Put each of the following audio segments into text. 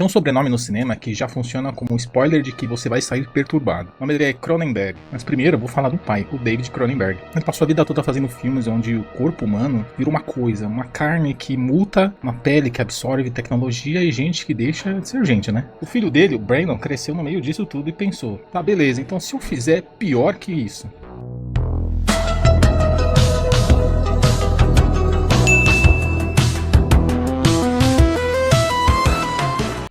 Tem um sobrenome no cinema que já funciona como um spoiler de que você vai sair perturbado. O nome dele é Cronenberg. Mas primeiro eu vou falar do pai, o David Cronenberg. Ele passou a vida toda fazendo filmes onde o corpo humano vira uma coisa, uma carne que muta, uma pele que absorve tecnologia e gente que deixa de ser gente, né? O filho dele, o Brandon, cresceu no meio disso tudo e pensou, tá, beleza, então se eu fizer pior que isso...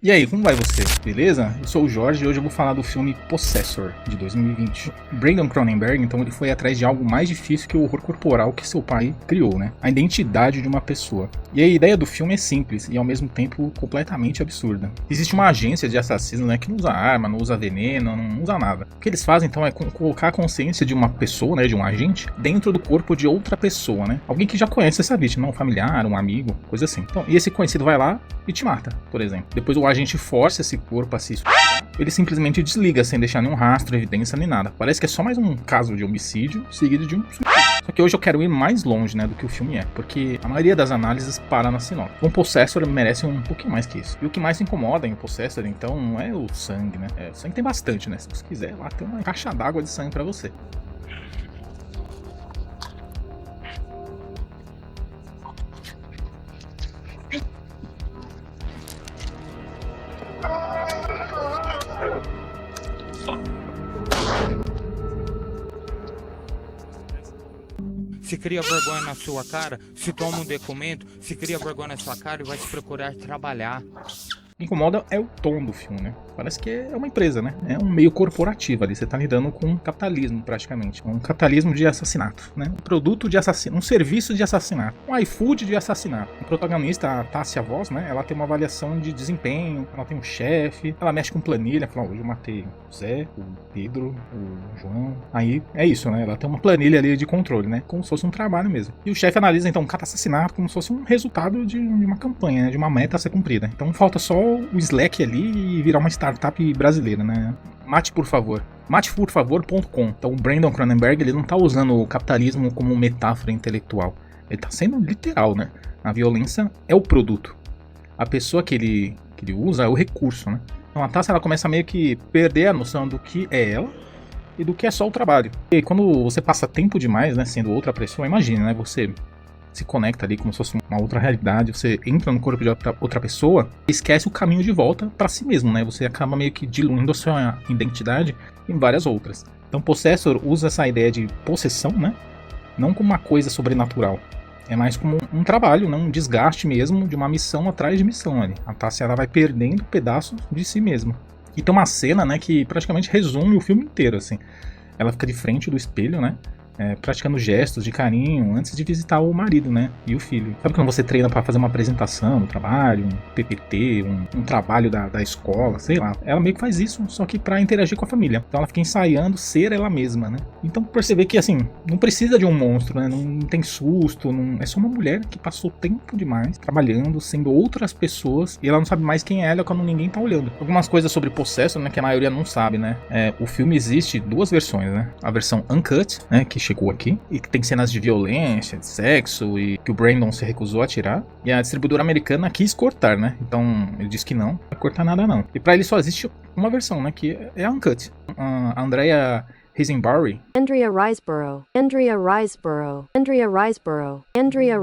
E aí, como vai você? Beleza? Eu sou o Jorge e hoje eu vou falar do filme Possessor, de 2020. Brandon Cronenberg, então, ele foi atrás de algo mais difícil que o horror corporal que seu pai criou, né? A identidade de uma pessoa. E a ideia do filme é simples e, ao mesmo tempo, completamente absurda. Existe uma agência de assassinos, né, que não usa arma, não usa veneno, não usa nada. O que eles fazem, então, é colocar a consciência de uma pessoa, né, de um agente, dentro do corpo de outra pessoa, né? Alguém que já conhece essa vítima, um familiar, um amigo, coisa assim. Então, e esse conhecido vai lá e te mata, por exemplo. Depois o agente força esse corpo a se suicidar, ele simplesmente desliga sem deixar nenhum rastro, evidência nem nada. Parece que é só mais um caso de homicídio seguido de um suicídio. Só que hoje eu quero ir mais longe, né, do que o filme é, porque a maioria das análises para na sinopse. Um Possessor merece um pouquinho mais que isso. E o que mais incomoda em um Possessor, então, não é o sangue, né? O sangue tem bastante, né? Se você quiser, lá tem uma caixa d'água de sangue pra você. Se cria vergonha na sua cara, se toma um documento, se cria vergonha na sua cara e vai te procurar trabalhar. O que incomoda é o tom do filme, né? Parece que é uma empresa, né? É um meio corporativo ali. Você tá lidando com capitalismo, praticamente. Um capitalismo de assassinato, né? Um produto de assassinato, um serviço de assassinato. Um iFood de assassinato. O protagonista, a Tássia Voss, né? Ela tem uma avaliação de desempenho, ela tem um chefe, ela mexe com planilha, fala, hoje eu matei o Zé, o Pedro, o João. Aí, é isso, né? Ela tem uma planilha ali de controle, né? Como se fosse um trabalho mesmo. E o chefe analisa, então, cada assassinato como se fosse um resultado de uma campanha, né? De uma meta a ser cumprida. Então, falta só o Slack ali e virar uma startup brasileira, né? Mate por favor. Mateporfavor.com. Então o Brandon Cronenberg, ele não tá usando o capitalismo como metáfora intelectual. Ele tá sendo literal, né? A violência é o produto. A pessoa que ele usa é o recurso, né? Então a Tássia, ela começa a meio que perder a noção do que é ela e do que é só o trabalho. E quando você passa tempo demais, né, sendo outra pessoa, imagina, né? Você se conecta ali como se fosse uma outra realidade, você entra no corpo de outra pessoa e esquece o caminho de volta para si mesmo, né? Você acaba meio que diluindo a sua identidade em várias outras. Então Possessor usa essa ideia de possessão, né? Não como uma coisa sobrenatural. É mais como um trabalho, né? Um desgaste mesmo de uma missão atrás de missão ali. A Tássia, ela vai perdendo pedaços de si mesma. E tem uma cena, né, que praticamente resume o filme inteiro, assim. Ela fica de frente do espelho, né? Praticando gestos de carinho antes de visitar o marido, né, e o filho. Sabe quando você treina pra fazer uma apresentação no trabalho, um PPT, um trabalho da escola, sei lá. Ela meio que faz isso, só que pra interagir com a família. Então ela fica ensaiando ser ela mesma, né. Então perceber que, assim, não precisa de um monstro, né, não tem susto, não... é só uma mulher que passou tempo demais trabalhando, sendo outras pessoas, e ela não sabe mais quem é ela quando ninguém tá olhando. Algumas coisas sobre Possessor, né, que a maioria não sabe, né. O filme existe duas versões, né. A versão uncut, né, que chegou aqui, e que tem cenas de violência, de sexo, e que o Brandon se recusou a tirar, e a distribuidora americana quis cortar, né, então ele disse que não vai cortar nada não, e pra ele só existe uma versão, né, que é a uncut. A Andrea Riseborough. Andrea Riseborough. Andrea Riseborough. Andrea Riseborough. Andrea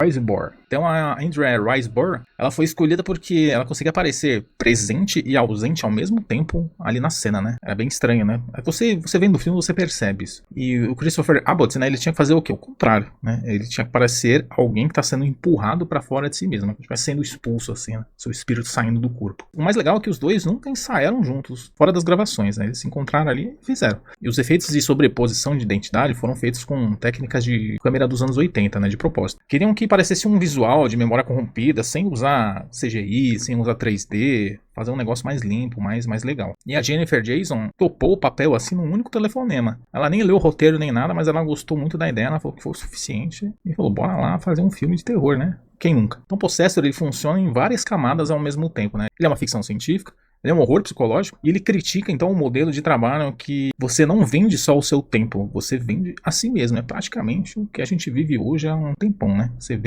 Riseborough. Então a Andrea Riseborough, ela foi escolhida porque ela conseguia aparecer presente e ausente ao mesmo tempo ali na cena, né? Era bem estranho, né? Você vendo o filme, você percebe isso. E o Christopher Abbott, né, ele tinha que fazer o quê? O contrário, né? Ele tinha que parecer alguém que tá sendo empurrado pra fora de si mesmo, que estivesse sendo expulso, assim, né? Seu espírito saindo do corpo. O mais legal é que os dois nunca ensaiaram juntos, fora das gravações, né? Eles se encontraram ali e fizeram. E os efeitos de sobreposição de identidade foram feitos com técnicas de câmera dos anos 80, né, de propósito. Queriam que parecesse um visual de memória corrompida, sem usar CGI, sem usar 3D, fazer um negócio mais limpo, mais legal. E a Jennifer Jason topou o papel assim num único telefonema. Ela nem leu o roteiro nem nada, mas ela gostou muito da ideia, ela falou que foi o suficiente e falou, bora lá fazer um filme de terror, né? Quem nunca? Então Possessor, ele funciona em várias camadas ao mesmo tempo, né? Ele é uma ficção científica, Ele é um horror psicológico e ele critica então o modelo de trabalho que você não vende só o seu tempo, você vende a si mesmo. É praticamente o que a gente vive hoje há um tempão, né? Você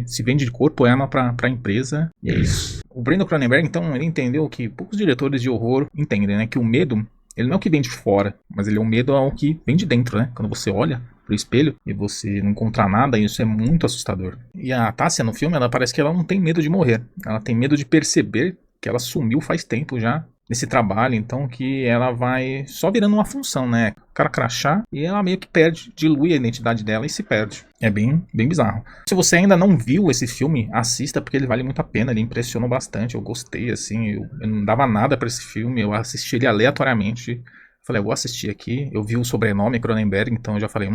se vende de corpo e alma pra empresa e é isso. O Brandon Cronenberg, então, ele entendeu que poucos diretores de horror entendem, né? Que o medo, ele não é o que vem de fora, mas ele é o medo ao que vem de dentro, né? Quando você olha pro espelho e você não encontrar nada, isso é muito assustador. E a Tássia no filme, ela parece que ela não tem medo de morrer. Ela tem medo de perceber que ela sumiu faz tempo já nesse trabalho, então que ela vai só virando uma função, né? Cara crachá, e ela meio que dilui a identidade dela e se perde. É bem bizarro. Se você ainda não viu esse filme, assista porque ele vale muito a pena, ele impressionou bastante, eu gostei, assim, eu não dava nada pra esse filme, eu assisti ele aleatoriamente. Falei, eu vou assistir aqui. Eu vi o sobrenome Cronenberg, então eu já falei,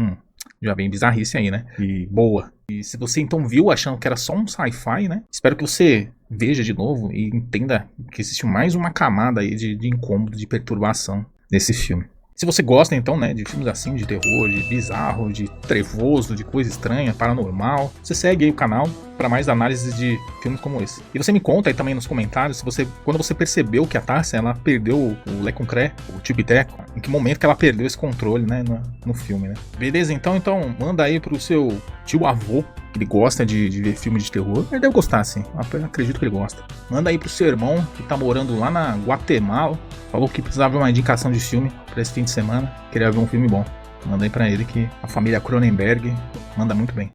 já vem bizarrice aí, né? E boa. E se você então viu achando que era só um sci-fi, né? Espero que você veja de novo e entenda que existe mais uma camada aí de incômodo, de perturbação nesse filme. Se você gosta então, né, de filmes assim, de terror, de bizarro, de trevoso, de coisa estranha, paranormal, você segue aí o canal para mais análises de filmes como esse. E você me conta aí também nos comentários se quando você percebeu que a Tássia, ela perdeu o Lé Concret, o Tico-Teco, em que momento que ela perdeu esse controle, né, no filme, né? Beleza? Então manda aí pro seu tio-avô, que ele gosta de ver filme de terror. Ele deve gostar, sim. Eu acredito que ele gosta. Manda aí pro seu irmão, que tá morando lá na Guatemala. Falou que precisava de uma indicação de filme pra esse fim de semana. Queria ver um filme bom. Manda aí pra ele que a família Cronenberg manda muito bem.